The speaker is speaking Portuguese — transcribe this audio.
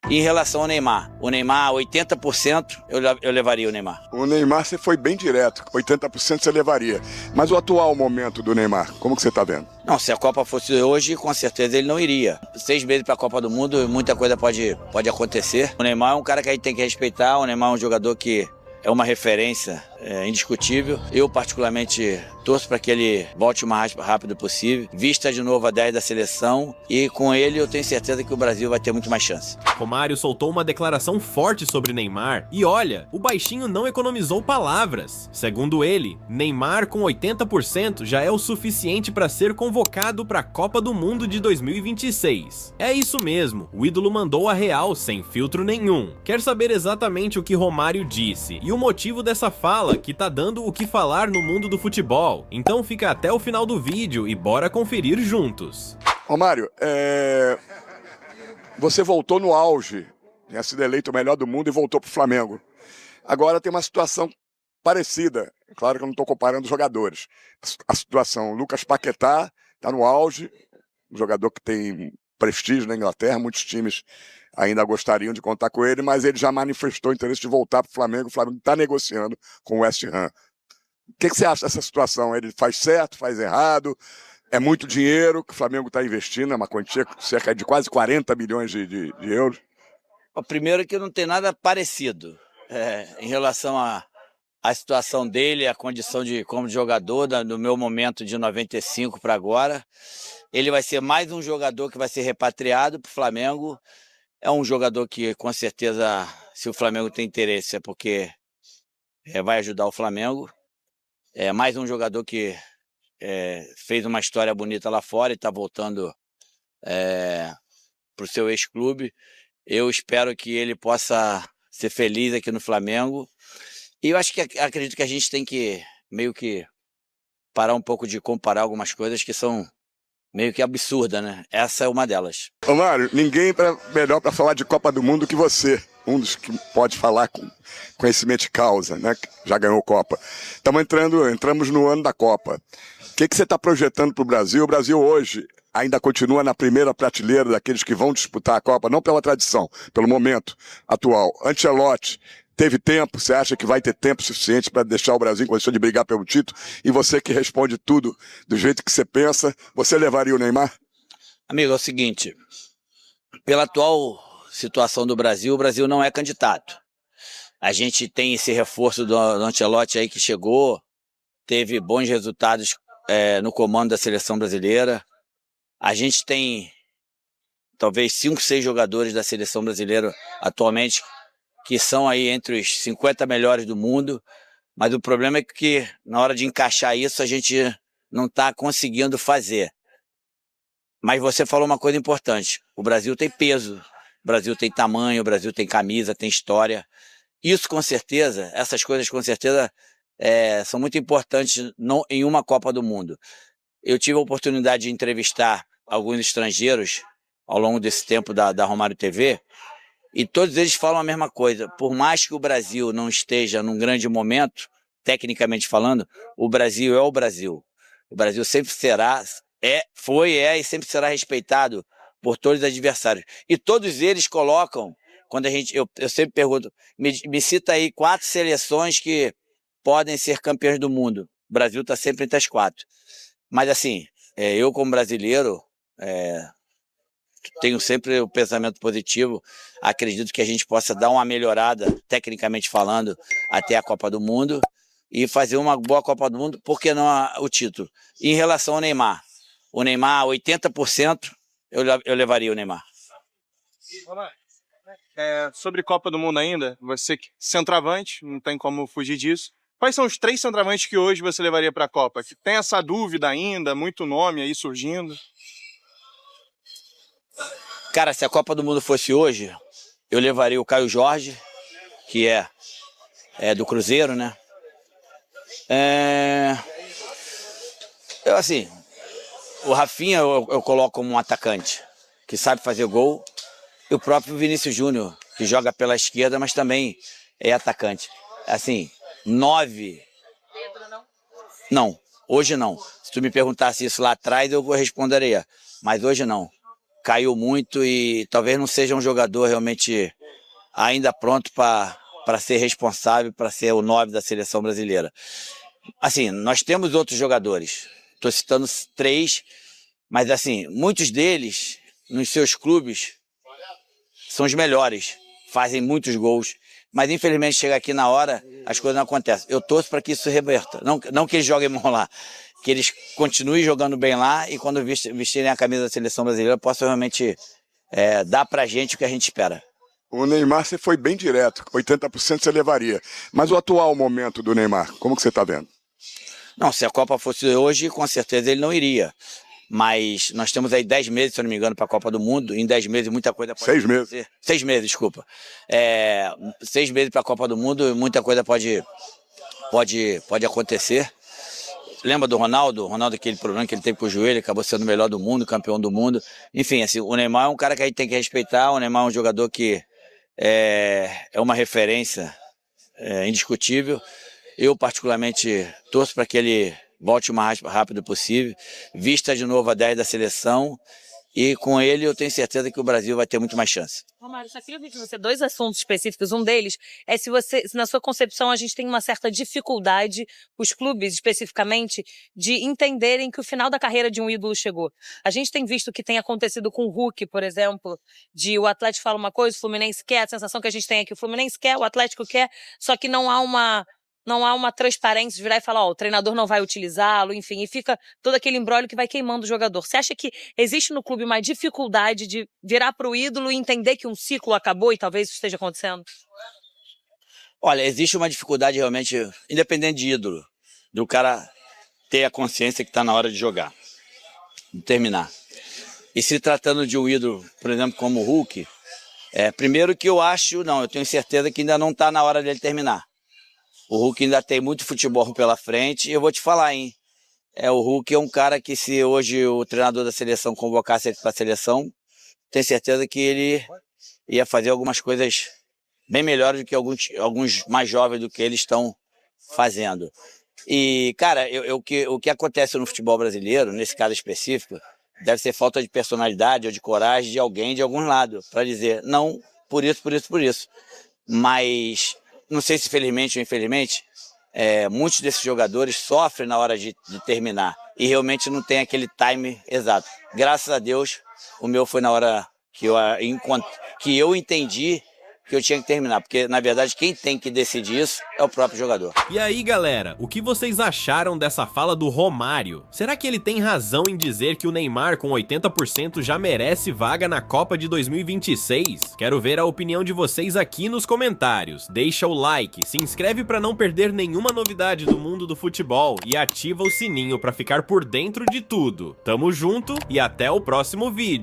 Em relação ao Neymar, o Neymar, 80% eu levaria o Neymar. O Neymar, você foi bem direto, 80% você levaria. Mas o atual momento do Neymar, como que você está vendo? Não, se a Copa fosse hoje, com certeza ele não iria. 6 meses para a Copa do Mundo, muita coisa pode acontecer. O Neymar é um cara que a gente tem que respeitar, o Neymar é um jogador que é uma referência indiscutível. Eu, particularmente, torço para que ele volte o mais rápido possível, vista de novo a 10 da seleção e com ele eu tenho certeza que o Brasil vai ter muito mais chance. Romário soltou uma declaração forte sobre Neymar e olha, o baixinho não economizou palavras. Segundo ele, Neymar com 80% já é o suficiente para ser convocado para a Copa do Mundo de 2026. É isso mesmo, o ídolo mandou a real sem filtro nenhum. Quer saber exatamente o que Romário disse e o motivo dessa fala que tá dando o que falar no mundo do futebol? Então fica até o final do vídeo e bora conferir juntos. Romário, você voltou no auge, tinha sido eleito o melhor do mundo e voltou pro Flamengo. Agora tem uma situação parecida, claro que eu não estou comparando os jogadores. A situação, o Lucas Paquetá está no auge, um jogador que tem prestígio na Inglaterra, muitos times ainda gostariam de contar com ele, mas ele já manifestou interesse de voltar para o Flamengo está negociando com o West Ham. O que você acha dessa situação? Ele faz certo, faz errado? É muito dinheiro que o Flamengo está investindo, é uma quantia cerca de quase 40 milhões de euros. Primeiro que não tem nada parecido em relação à situação dele, a condição como jogador, no meu momento de 95 para agora. Ele vai ser mais um jogador que vai ser repatriado para o Flamengo. É um jogador que, com certeza, se o Flamengo tem interesse, é porque vai ajudar o Flamengo. É mais um jogador que fez uma história bonita lá fora e está voltando para o seu ex-clube. Eu espero que ele possa ser feliz aqui no Flamengo. E eu acredito que a gente tem que meio que parar um pouco de comparar algumas coisas que são meio que absurdas, né? Essa é uma delas. Ô Mário, ninguém melhor para falar de Copa do Mundo que você. Um dos que pode falar com conhecimento de causa, né? Que já ganhou Copa. Entramos no ano da Copa. O que você está projetando para o Brasil? O Brasil hoje ainda continua na primeira prateleira daqueles que vão disputar a Copa, não pela tradição, pelo momento atual. Ancelotti teve tempo, você acha que vai ter tempo suficiente para deixar o Brasil em condição de brigar pelo título? E você que responde tudo do jeito que você pensa, você levaria o Neymar? Amigo, é o seguinte, pela atual situação do Brasil, o Brasil não é candidato. A gente tem esse reforço do Ancelotti aí que chegou, teve bons resultados no comando da seleção brasileira. A gente tem talvez 5, 6 jogadores da seleção brasileira atualmente que são aí entre os 50 melhores do mundo, mas o problema é que na hora de encaixar isso a gente não está conseguindo fazer. Mas você falou uma coisa importante, o Brasil tem peso, o Brasil tem tamanho, o Brasil tem camisa, tem história. Isso com certeza, essas coisas com certeza são muito importantes em uma Copa do Mundo. Eu tive a oportunidade de entrevistar alguns estrangeiros ao longo desse tempo da Romário TV, e todos eles falam a mesma coisa. Por mais que o Brasil não esteja num grande momento, tecnicamente falando, o Brasil é o Brasil. O Brasil sempre será, foi e sempre será respeitado por todos os adversários. E todos eles colocam, quando eu sempre pergunto, me cita aí 4 seleções que podem ser campeões do mundo. O Brasil está sempre entre as 4. Mas assim, eu como brasileiro, tenho sempre o pensamento positivo, acredito que a gente possa dar uma melhorada, tecnicamente falando, até a Copa do Mundo e fazer uma boa Copa do Mundo, por que não o título? E em relação ao Neymar, 80% eu levaria o Neymar. Sobre Copa do Mundo ainda, você centroavante, não tem como fugir disso. Quais são os 3 centroavantes que hoje você levaria para a Copa? Que tem essa dúvida ainda, muito nome aí surgindo. Cara, se a Copa do Mundo fosse hoje, eu levaria o Caio Jorge, que é do Cruzeiro, né? Assim, o Rafinha eu coloco como um atacante, que sabe fazer gol, e o próprio Vinícius Júnior, que joga pela esquerda, mas também é atacante. Assim, 9... Não, hoje não. Se tu me perguntasse isso lá atrás, eu responderia, mas hoje não. caiu muito e talvez não seja um jogador realmente ainda pronto para ser responsável, para ser o 9 da seleção brasileira. Assim, nós temos outros jogadores, estou citando 3, mas assim, muitos deles, nos seus clubes, são os melhores, fazem muitos gols, mas infelizmente chega aqui na hora, as coisas não acontecem. Eu torço para que isso se reverta, não que eles joguem mal lá, que eles continuem jogando bem lá e quando vestirem a camisa da seleção brasileira possam realmente dar pra gente o que a gente espera. O Neymar, você foi bem direto, 80% você levaria. Mas o atual momento do Neymar, como que você está vendo? Não, se a Copa fosse hoje, com certeza ele não iria. Mas nós temos aí 10 meses, se eu não me engano, para a Copa do Mundo. Em 10 meses muita coisa pode 6 meses. acontecer. 6 meses, desculpa. 6 meses para a Copa do Mundo e muita coisa pode acontecer. Lembra do Ronaldo? O Ronaldo, aquele problema que ele teve com o joelho, acabou sendo o melhor do mundo, campeão do mundo. Enfim, assim, o Neymar é um cara que a gente tem que respeitar. O Neymar é um jogador que é uma referência indiscutível. Eu, particularmente, torço para que ele volte o mais rápido possível, vista de novo a 10 da seleção e com ele eu tenho certeza que o Brasil vai ter muito mais chance. Romário, só queria ouvir de você 2 assuntos específicos. Um deles é se na sua concepção, a gente tem uma certa dificuldade, os clubes especificamente, de entenderem que o final da carreira de um ídolo chegou. A gente tem visto o que tem acontecido com o Hulk, por exemplo, de o Atlético fala uma coisa, o Fluminense quer, a sensação que a gente tem é que o Fluminense quer, o Atlético quer, só que não há uma transparência de virar e falar, o treinador não vai utilizá-lo, enfim, e fica todo aquele imbróglio que vai queimando o jogador. Você acha que existe no clube uma dificuldade de virar para o ídolo e entender que um ciclo acabou e talvez isso esteja acontecendo? Olha, existe uma dificuldade realmente, independente de ídolo, do cara ter a consciência que está na hora de jogar, de terminar. E se tratando de um ídolo, por exemplo, como o Hulk, primeiro que eu tenho certeza que ainda não está na hora dele terminar. O Hulk ainda tem muito futebol pela frente e eu vou te falar, hein? O Hulk é um cara que se hoje o treinador da seleção convocasse ele para a seleção, tenho certeza que ele ia fazer algumas coisas bem melhores do que alguns mais jovens do que eles estão fazendo. E, cara, o que acontece no futebol brasileiro, nesse caso específico, deve ser falta de personalidade ou de coragem de alguém de algum lado para dizer, não, por isso. Mas não sei se felizmente ou infelizmente, muitos desses jogadores sofrem na hora de terminar e realmente não tem aquele time exato. Graças a Deus, o meu foi na hora que eu entendi que eu tinha que terminar, porque na verdade quem tem que decidir isso é o próprio jogador. E aí galera, o que vocês acharam dessa fala do Romário? Será que ele tem razão em dizer que o Neymar com 80% já merece vaga na Copa de 2026? Quero ver a opinião de vocês aqui nos comentários. Deixa o like, se inscreve para não perder nenhuma novidade do mundo do futebol e ativa o sininho para ficar por dentro de tudo. Tamo junto e até o próximo vídeo.